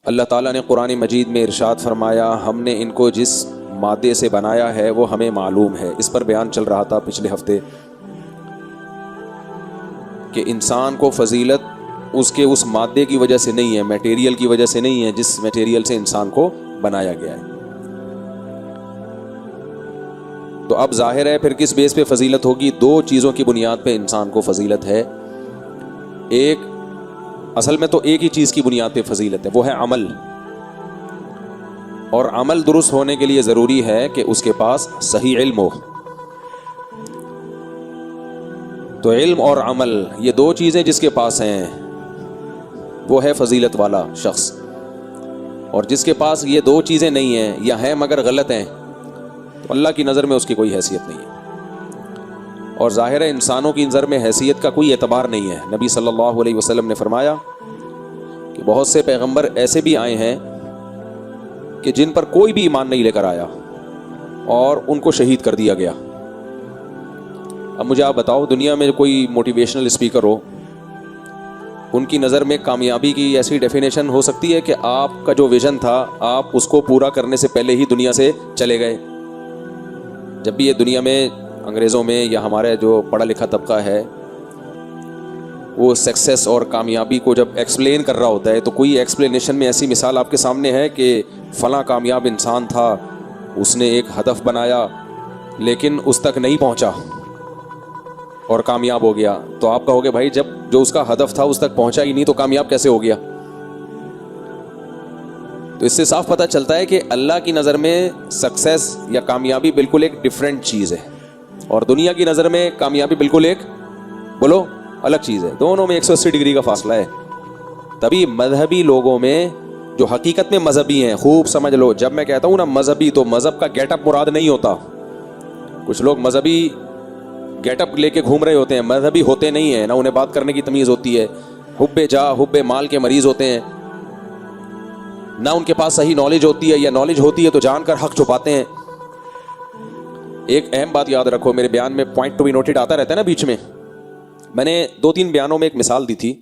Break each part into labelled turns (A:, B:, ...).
A: اللہ تعالیٰ نے قرآن مجید میں ارشاد فرمایا ہم نے ان کو جس مادے سے بنایا ہے وہ ہمیں معلوم ہے. اس پر بیان چل رہا تھا پچھلے ہفتے کہ انسان کو فضیلت اس کے اس مادے کی وجہ سے نہیں ہے، میٹیریل کی وجہ سے نہیں ہے جس میٹیریل سے انسان کو بنایا گیا ہے. تو اب ظاہر ہے پھر کس بیس پہ فضیلت ہوگی؟ دو چیزوں کی بنیاد پہ انسان کو فضیلت ہے. ایک اصل میں تو ایک ہی چیز کی بنیاد پہ فضیلت ہے، وہ ہے عمل. اور عمل درست ہونے کے لیے ضروری ہے کہ اس کے پاس صحیح علم ہو. تو علم اور عمل یہ دو چیزیں جس کے پاس ہیں وہ ہے فضیلت والا شخص. اور جس کے پاس یہ دو چیزیں نہیں ہیں یا ہیں مگر غلط ہیں تو اللہ کی نظر میں اس کی کوئی حیثیت نہیں ہے. اور ظاہر ہے انسانوں کی نظر میں حیثیت کا کوئی اعتبار نہیں ہے. نبی صلی اللہ علیہ وسلم نے فرمایا کہ بہت سے پیغمبر ایسے بھی آئے ہیں کہ جن پر کوئی بھی ایمان نہیں لے کر آیا اور ان کو شہید کر دیا گیا. اب مجھے آپ بتاؤ، دنیا میں کوئی موٹیویشنل اسپیکر ہو، ان کی نظر میں کامیابی کی ایسی ڈیفینیشن ہو سکتی ہے کہ آپ کا جو ویژن تھا آپ اس کو پورا کرنے سے پہلے ہی دنیا سے چلے گئے؟ جب بھی یہ دنیا میں انگریزوں میں یا ہمارے جو پڑھا لکھا طبقہ ہے وہ سکسیس اور کامیابی کو جب ایکسپلین کر رہا ہوتا ہے تو کوئی ایکسپلینیشن میں ایسی مثال آپ کے سامنے ہے کہ فلاں کامیاب انسان تھا، اس نے ایک ہدف بنایا لیکن اس تک نہیں پہنچا اور کامیاب ہو گیا. تو آپ کہو گے بھائی جب جو اس کا ہدف تھا اس تک پہنچا ہی نہیں تو کامیاب کیسے ہو گیا؟ تو اس سے صاف پتہ چلتا ہے کہ اللہ کی نظر میں سکسیس یا کامیابی بالکل ایک ڈیفرنٹ چیز ہے اور دنیا کی نظر میں کامیابی بالکل ایک بولو الگ چیز ہے. دونوں میں 180 ڈگری کا فاصلہ ہے. تبھی مذہبی لوگوں میں جو حقیقت میں مذہبی ہیں، خوب سمجھ لو، جب میں کہتا ہوں نا مذہبی تو مذہب کا گیٹ اپ مراد نہیں ہوتا. کچھ لوگ مذہبی گیٹ اپ لے کے گھوم رہے ہوتے ہیں، مذہبی ہوتے نہیں ہیں، نہ انہیں بات کرنے کی تمیز ہوتی ہے، حب جاہ حب مال کے مریض ہوتے ہیں، نہ ان کے پاس صحیح نالج ہوتی ہے یا نالج ہوتی ہے تو جان کر حق چھپاتے ہیں. ایک اہم بات یاد رکھو، میرے بیان میں پوائنٹ ٹو بی نوٹڈ آتا رہتا ہے نا بیچ میں. میں نے 2-3 بیانوں میں ایک مثال دی تھی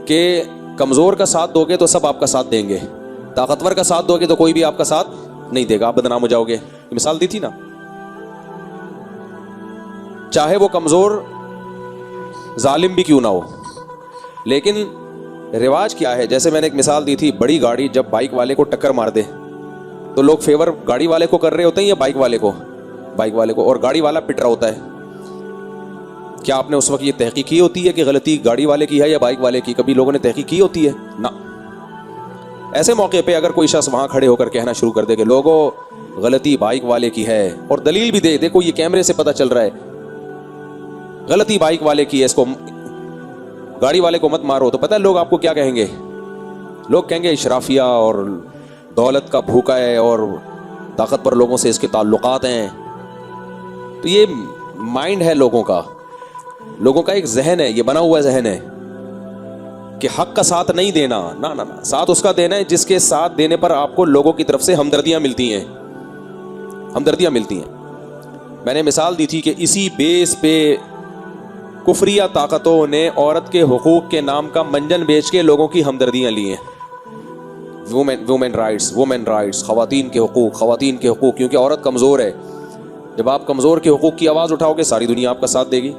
A: کہ کمزور کا ساتھ دو گے تو سب آپ کا ساتھ دیں گے، طاقتور کا ساتھ دو گے تو کوئی بھی آپ کا ساتھ نہیں دے گا، آپ بدنام ہو جاؤ گے. یہ مثال دی تھی نا. چاہے وہ کمزور ظالم بھی کیوں نہ ہو، لیکن رواج کیا ہے، جیسے میں نے ایک مثال دی تھی، بڑی گاڑی جب بائک والے کو ٹکر مار دے تو لوگ فیور گاڑی والے کو کر رہے ہوتے ہیں یا بائک والے کو؟ بائک والے کو. اور گاڑی والا پٹ رہا ہوتا ہے. کیا آپ نے اس وقت یہ تحقیق کی ہوتی ہے کہ غلطی گاڑی والے کی ہے یا بائک والے کی؟ کبھی لوگوں نے تحقیق کی ہوتی ہے؟ نہ. ایسے موقع پہ اگر کوئی شخص وہاں کھڑے ہو کر کہنا شروع کر دے کہ لوگوں غلطی بائک والے کی ہے اور دلیل بھی دے، دیکھو یہ کیمرے سے پتہ چل رہا ہے غلطی بائک والے کی ہے، اس کو گاڑی والے کو مت مارو، تو پتہ ہے لوگ آپ کو کیا کہیں گے؟ لوگ کہیں گے اشرافیہ اور دولت کا بھوکا ہے اور طاقتور لوگوں سے اس کے تعلقات ہیں. تو یہ مائنڈ ہے لوگوں کا ایک ذہن ہے، یہ بنا ہوا ذہن ہے کہ حق کا ساتھ نہیں دینا، نہ ساتھ اس کا دینا ہے جس کے ساتھ دینے پر آپ کو لوگوں کی طرف سے ہمدردیاں ملتی ہیں. میں نے مثال دی تھی کہ اسی بیس پہ کفریہ طاقتوں نے عورت کے حقوق کے نام کا منجن بیچ کے لوگوں کی ہمدردیاں لی ہیں. وومن رائٹس، خواتین کے حقوق، کیونکہ عورت کمزور ہے. جب آپ کمزور کے حقوق کی آواز اٹھاؤ گے ساری دنیا آپ کا ساتھ دے گی.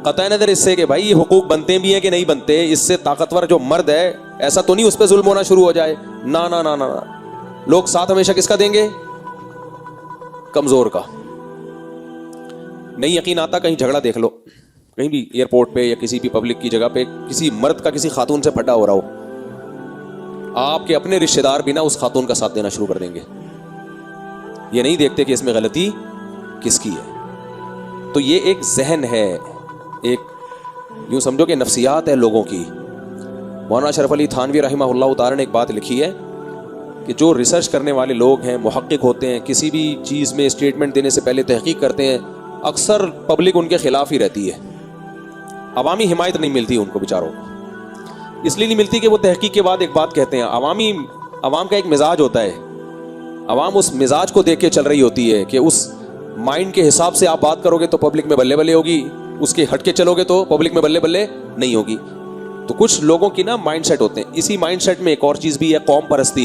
A: قطع نظر اس سے کہ بھائی یہ حقوق بنتے بھی ہیں کہ نہیں بنتے، اس سے طاقتور جو مرد ہے ایسا تو نہیں اس پہ ظلم ہونا شروع ہو جائے. نہ لوگ ساتھ ہمیشہ کس کا دیں گے؟ کمزور کا. نہیں یقین آتا کہیں جھگڑا دیکھ لو، کہیں بھی ایئرپورٹ پہ یا کسی بھی پبلک کی جگہ پہ کسی مرد کا کسی خاتون سے پھڈا ہو رہا ہو، آپ کے اپنے رشتہ دار بھی نہ اس خاتون کا ساتھ دینا شروع کر دیں گے. یہ نہیں دیکھتے کہ اس میں غلطی کس کی ہے. تو یہ ایک ذہن ہے، ایک یوں سمجھو کہ نفسیات ہے لوگوں کی. مولانا اشرف علی تھانوی رحمہ اللہ تعالی نے ایک بات لکھی ہے کہ جو ریسرچ کرنے والے لوگ ہیں، محقق ہوتے ہیں، کسی بھی چیز میں اسٹیٹمنٹ دینے سے پہلے تحقیق کرتے ہیں، اکثر پبلک ان کے خلاف ہی رہتی ہے. عوامی حمایت نہیں ملتی ان کو بیچاروں کو. اس لیے نہیں ملتی کہ وہ تحقیق کے بعد ایک بات کہتے ہیں. عوام کا ایک مزاج ہوتا ہے، عوام اس مزاج کو دیکھ کے چل رہی ہوتی ہے کہ اس مائنڈ کے حساب سے آپ بات کرو گے تو پبلک میں بلے بلے ہوگی، اس کے ہٹ کے چلو گے تو پبلک میں بلے بلے نہیں ہوگی. تو کچھ لوگوں کی نا مائنڈ سیٹ ہوتے ہیں. اسی مائنڈ سیٹ میں ایک اور چیز بھی ہے, قوم پرستی.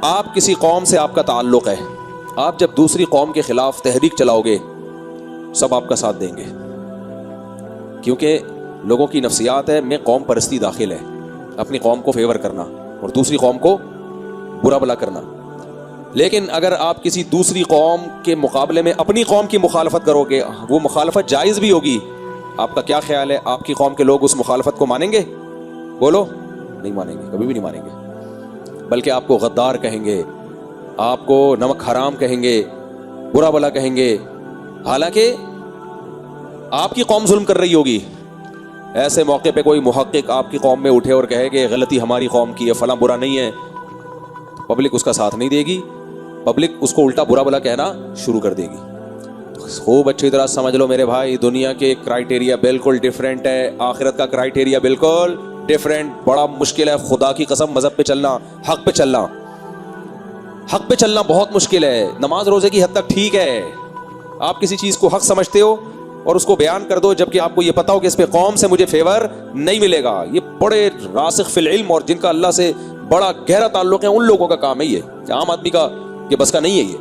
A: آپ کسی قوم سے آپ کا تعلق ہے, آپ جب دوسری قوم کے خلاف تحریک چلاؤ گے سب آپ کا ساتھ دیں گے, کیونکہ لوگوں کی نفسیات ہے میں قوم پرستی داخل ہے, اپنی قوم کو فیور کرنا اور دوسری قوم کو برا بھلا کرنا. لیکن اگر آپ کسی دوسری قوم کے مقابلے میں اپنی قوم کی مخالفت کرو گے, وہ مخالفت جائز بھی ہوگی, آپ کا کیا خیال ہے آپ کی قوم کے لوگ اس مخالفت کو مانیں گے؟ بولو, نہیں مانیں گے, کبھی بھی نہیں مانیں گے, بلکہ آپ کو غدار کہیں گے, آپ کو نمک حرام کہیں گے, برا بھلا کہیں گے, حالانکہ آپ کی قوم ظلم کر رہی ہوگی. ایسے موقع پہ کوئی محقق آپ کی قوم میں اٹھے اور کہے کہ غلطی ہماری قوم کی ہے, فلاں برا نہیں ہے, پبلک اس کا ساتھ نہیں دے گی, پبلک اس کو الٹا برا بھلا کہنا شروع کر دے گی. خوب اچھی طرح سمجھ لو میرے بھائی, دنیا کے کرائٹیریا بالکل ڈیفرنٹ ہے, آخرت کا کرائٹیریا بالکل ڈیفرنٹ. بڑا مشکل ہے خدا کی قسم مذہب پہ چلنا, حق پہ چلنا, حق پہ چلنا بہت مشکل ہے. نماز روزے کی حد تک ٹھیک ہے, آپ کسی چیز کو حق سمجھتے ہو اور اس کو بیان کر دو جبکہ آپ کو یہ پتا ہو کہ اس پہ قوم سے مجھے فیور نہیں ملے گا. یہ بڑے راسخ فی العلم اور جن کا اللہ سے بڑا گہرا تعلق ہے ان لوگوں کا کام ہے یہ, عام آدمی کا یہ بس کا نہیں ہے یہ.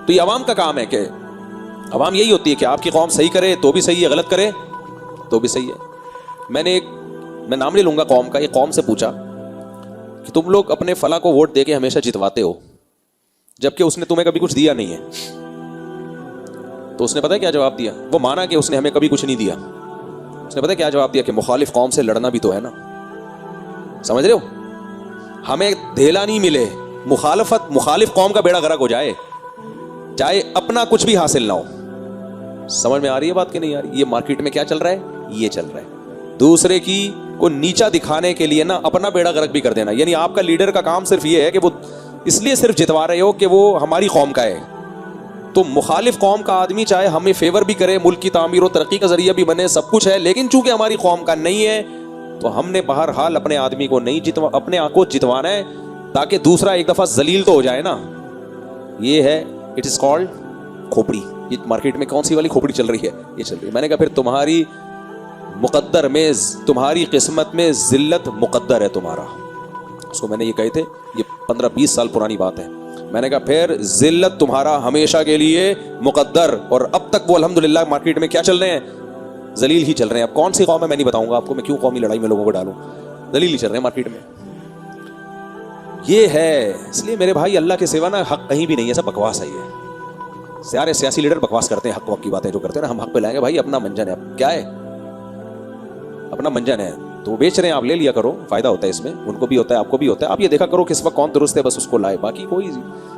A: تو یہ عوام کا کام ہے کہ عوام یہی ہوتی ہے کہ آپ کی قوم صحیح کرے تو بھی صحیح ہے, غلط کرے تو بھی صحیح ہے. میں نام نہیں لوں گا قوم کا, ایک قوم سے پوچھا کہ تم لوگ اپنے فلاں کو ووٹ دے کے ہمیشہ جتواتے ہو جبکہ اس نے تمہیں کبھی کچھ دیا نہیں ہے. تو اس نے پتہ کیا جواب دیا؟ وہ مانا کہ اس نے ہمیں کبھی کچھ نہیں دیا. اس نے پتہ کیا جواب دیا کہ مخالف قوم سے لڑنا بھی تو ہے نا. سمجھ رہے ہو, ہمیں دھیلا نہیں ملے, مخالف قوم کا بیڑا غرق ہو جائے, چاہے اپنا کچھ بھی حاصل نہ ہو. سمجھ میں آ رہی ہے بات کہ نہیں آ رہی؟ یہ مارکیٹ میں کیا چل رہا ہے, یہ چل رہا ہے دوسرے کی کو نیچا دکھانے کے لیے نا اپنا بیڑا غرق بھی کر دینا. یعنی آپ کا لیڈر کا کام صرف یہ ہے کہ وہ اس لیے صرف جتوا رہے ہو کہ وہ ہماری قوم کا ہے. تو مخالف قوم کا آدمی چاہے ہمیں فیور بھی کرے, ملک کی تعمیر و ترقی کا ذریعہ بھی بنے, سب کچھ ہے, لیکن چونکہ ہماری قوم کا نہیں ہے تو ہم نے بہرحال اپنے آدمی کو نہیں اپنے آپ کو جتوانا ہے تاکہ دوسرا ایک دفعہ ذلیل تو ہو جائے نا. یہ ہے اٹ از کالڈ کھوپڑی. یہ مارکیٹ میں کون سی والی کھوپڑی چل رہی ہے؟ یہ چل رہی ہے. میں نے کہا پھر تمہاری مقدر میں, تمہاری قسمت میں ذلت مقدر ہے تمہارا. اس کو میں نے یہ کہے تھے, یہ 15-20 سال پرانی بات ہے. میں نے کہا پھر ذلت تمہارا ہمیشہ کے لیے مقدر. اور اب تک وہ الحمدللہ مارکیٹ میں کیا چل رہے ہیں, ذلیل ہی چل رہے ہیں. اب کون سی قوم ہے میں نہیں بتاؤں گا آپ کو, میں کیوں قومی لڑائی میں لوگوں کو ڈالوں, ذلیل ہی چل رہے ہیں مارکیٹ میں. یہ ہے اس لیے میرے بھائی اللہ کے سوا نا حق کہیں بھی نہیں ہے, سب بکواس ہے. یہ سارے سیاسی لیڈر بکواس کرتے ہیں, حق وقت کی باتیں جو کرتے ہیں نا, ہم حق پہ لائیں گے بھائی, اپنا منجن ہے, کیا ہے اپنا منجن ہے تو بیچ رہے ہیں آپ, لے لیا کرو, فائدہ ہوتا ہے اس میں, ان کو بھی ہوتا ہے آپ کو بھی ہوتا ہے. آپ یہ دیکھا کرو کس وقت کون درست ہے, بس اس کو لائے, باقی کوئی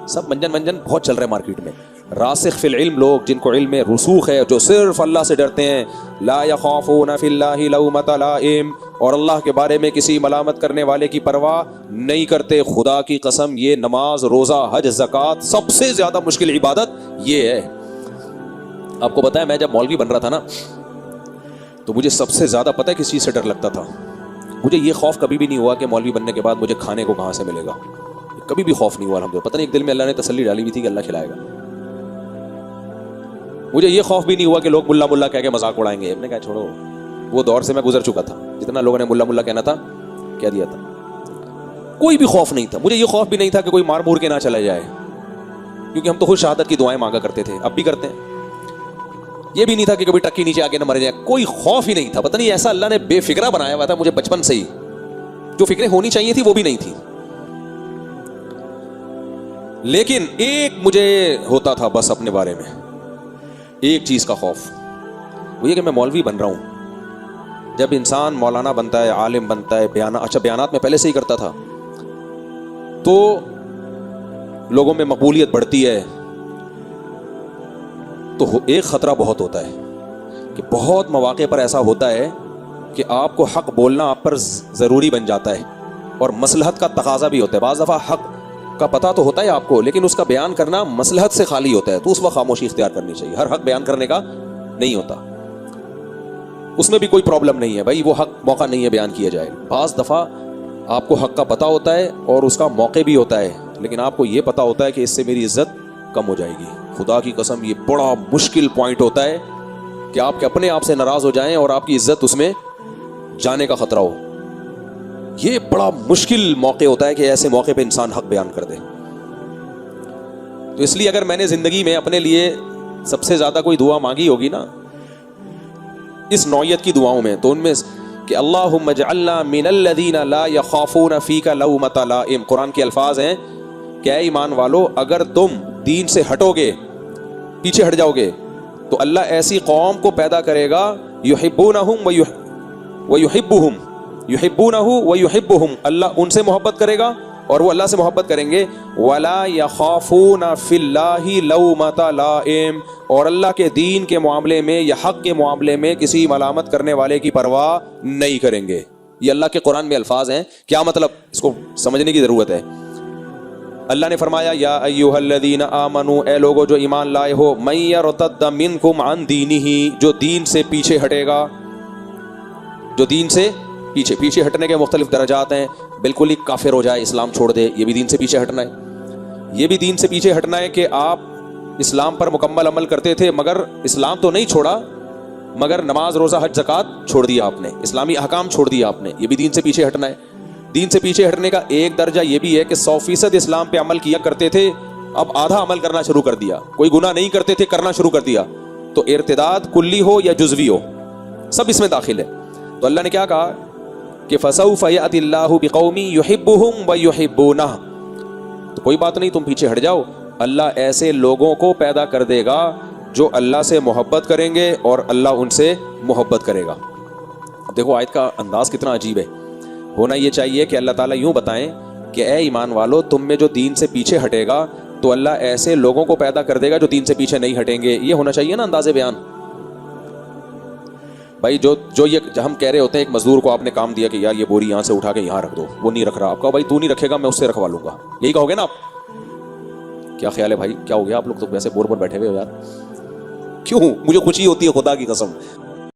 A: سب منجن بہت چل رہا ہے مارکیٹ میں. راسخ فی العلم لوگ جن کو علم میں رسوخ ہے, جو صرف اللہ سے ڈرتے ہیں, لا یخافون فی اللہ لومۃ لائم, اور اللہ کے بارے میں کسی ملامت کرنے والے کی پرواہ نہیں کرتے. خدا کی قسم یہ نماز, روزہ, حج, زکوٰۃ سب سے زیادہ مشکل عبادت یہ ہے. آپ کو پتا ہے میں جب مولوی بن رہا تھا نا تو مجھے سب سے زیادہ پتہ ہے کس چیز سے ڈر لگتا تھا. مجھے یہ خوف کبھی بھی نہیں ہوا کہ مولوی بننے کے بعد مجھے کھانے کو کہاں سے ملے گا, کبھی بھی خوف نہیں ہوا الحمدللہ. پتہ نہیں ایک دل میں اللہ نے تسلی ڈالی ہوئی تھی کہ اللہ کھلائے گا. مجھے یہ خوف بھی نہیں ہوا کہ لوگ ملا ملا کہہ کے مذاق اڑائیں گے. میں نے کہا چھوڑو, وہ دور سے میں گزر چکا تھا, جتنا لوگوں نے ملا ملا کہنا تھا کہہ دیا تھا. کوئی بھی خوف نہیں تھا مجھے. یہ خوف بھی نہیں تھا کہ کوئی مار مور کے نہ چلا جائے, کیونکہ ہم تو خود شہادت کی دعائیں مانگا کرتے تھے, اب بھی کرتے ہیں. یہ بھی نہیں تھا کہ کبھی ٹکی نیچے آ کے نہ مر جائے, کوئی خوف ہی نہیں تھا. پتہ نہیں ایسا اللہ نے بے فکرہ بنایا ہوا تھا مجھے بچپن سے ہی, جو فکریں ہونی چاہیے تھی وہ بھی نہیں تھی. لیکن ایک مجھے ہوتا تھا بس اپنے بارے میں, ایک چیز کا خوف, وہ یہ کہ میں مولوی بن رہا ہوں. جب انسان مولانا بنتا ہے, عالم بنتا ہے, بیانات میں پہلے سے ہی کرتا تھا, تو لوگوں میں مقبولیت بڑھتی ہے, تو ایک خطرہ بہت ہوتا ہے کہ بہت مواقع پر ایسا ہوتا ہے کہ آپ کو حق بولنا آپ پر ضروری بن جاتا ہے, اور مصلحت کا تقاضا بھی ہوتا ہے. بعض دفعہ حق کا پتہ تو ہوتا ہے آپ کو, لیکن اس کا بیان کرنا مصلحت سے خالی ہوتا ہے, تو اس وقت خاموشی اختیار کرنی چاہیے. ہر حق بیان کرنے کا نہیں ہوتا, اس میں بھی کوئی پرابلم نہیں ہے بھائی, وہ حق موقع نہیں ہے بیان کیا جائے. بعض دفعہ آپ کو حق کا پتہ ہوتا ہے اور اس کا موقع بھی ہوتا ہے, لیکن آپ کو یہ پتہ ہوتا ہے کہ اس سے میری عزت کم ہو جائے گی. خدا کی قسم یہ بڑا مشکل پوائنٹ ہوتا ہے کہ آپ کے اپنے آپ سے ناراض ہو جائیں اور آپ کی عزت اس میں جانے کا خطرہ ہو. یہ بڑا مشکل موقع ہوتا ہے کہ ایسے موقع پہ انسان حق بیان کر دے. تو اس لیے اگر میں نے زندگی میں اپنے لیے سب سے زیادہ کوئی دعا مانگی ہوگی نا اس نوعیت کی دعاؤں میں، تو ان میں کہ اللہم اجعلنا من الذین لا یخافون فیک لومۃ لائم. قرآن کے الفاظ ہیں کہ اے ایمان والو اگر تم دین سے ہٹو گے، پیچھے ہٹ جاؤ گے، تو اللہ ایسی قوم کو پیدا کرے گا یحبونہم ویحبہم، یحبونہ ویحبہم، اللہ ان سے محبت کرے گا اور وہ اللہ سے محبت کریں گے. ولا یخافون فی اللہ لومۃ لائم، اور اللہ کے دین کے معاملے میں یا حق کے معاملے میں کسی ملامت کرنے والے کی پرواہ نہیں کریں گے. یہ اللہ کے قرآن میں الفاظ ہیں. کیا مطلب؟ اس کو سمجھنے کی ضرورت ہے. اللہ نے فرمایا یا ایھا الذین آمنوا، اے لوگو جو ایمان لائے ہو، من یرتد منکم عن دینہ، جو دین سے پیچھے ہٹے گا، جو دین سے پیچھے ہٹنے کے مختلف درجات ہیں. بالکل ہی کافر ہو جائے، اسلام چھوڑ دے، یہ بھی دین سے پیچھے ہٹنا ہے. یہ بھی دین سے پیچھے ہٹنا ہے کہ آپ اسلام پر مکمل عمل کرتے تھے مگر اسلام تو نہیں چھوڑا، مگر نماز روزہ حج زکوٰۃ چھوڑ دیا آپ نے، اسلامی احکام چھوڑ دیا آپ نے. یہ بھی دین سے پیچھے ہٹنا ہے. دین سے پیچھے ہٹنے کا ایک درجہ یہ بھی ہے کہ 100% اسلام پہ عمل کیا کرتے تھے، اب آدھا عمل کرنا شروع کر دیا. کوئی گناہ نہیں کرتے تھے، کرنا شروع کر دیا. تو ارتداد کلی ہو یا جزوی ہو، سب اس میں داخل ہے. تو اللہ نے کیا کہا کہ فسوف یأتی اللہ بقوم یحبہم ویحبونہ. تو کوئی بات نہیں، تم پیچھے ہٹ جاؤ، اللہ ایسے لوگوں کو پیدا کر دے گا جو اللہ سے محبت کریں گے اور اللہ ان سے محبت کرے گا. اب دیکھو آیت کا انداز کتنا عجیب ہے. ہونا یہ چاہیے کہ اللہ تعالیٰ یوں بتائیں کہ اے ایمان والو تم میں جو دین سے پیچھے ہٹے گا تو اللہ ایسے لوگوں کو پیدا کر دے گا جو دین سے پیچھے نہیں ہٹیں گے. یہ ہونا چاہیے نا انداز بیان. بھائی جو یہ ہم کہہ رہے ہوتے ہیں، ایک مزدور کو آپ نے کام دیا کہ یار یہ بوری یہاں سے اٹھا کے یہاں رکھ دو، وہ نہیں رکھ رہا، آپ کہا بھائی تو نہیں رکھے گا میں اس سے رکھوا لوں گا، یہی کہو گے نا آپ؟ کیا خیال ہے بھائی؟ کیا ہو گیا آپ لوگ تو ویسے بور بیٹھے ہوئے ہو یار؟ کیوں؟ مجھے خوشی ہوتی ہے خدا کی قسم.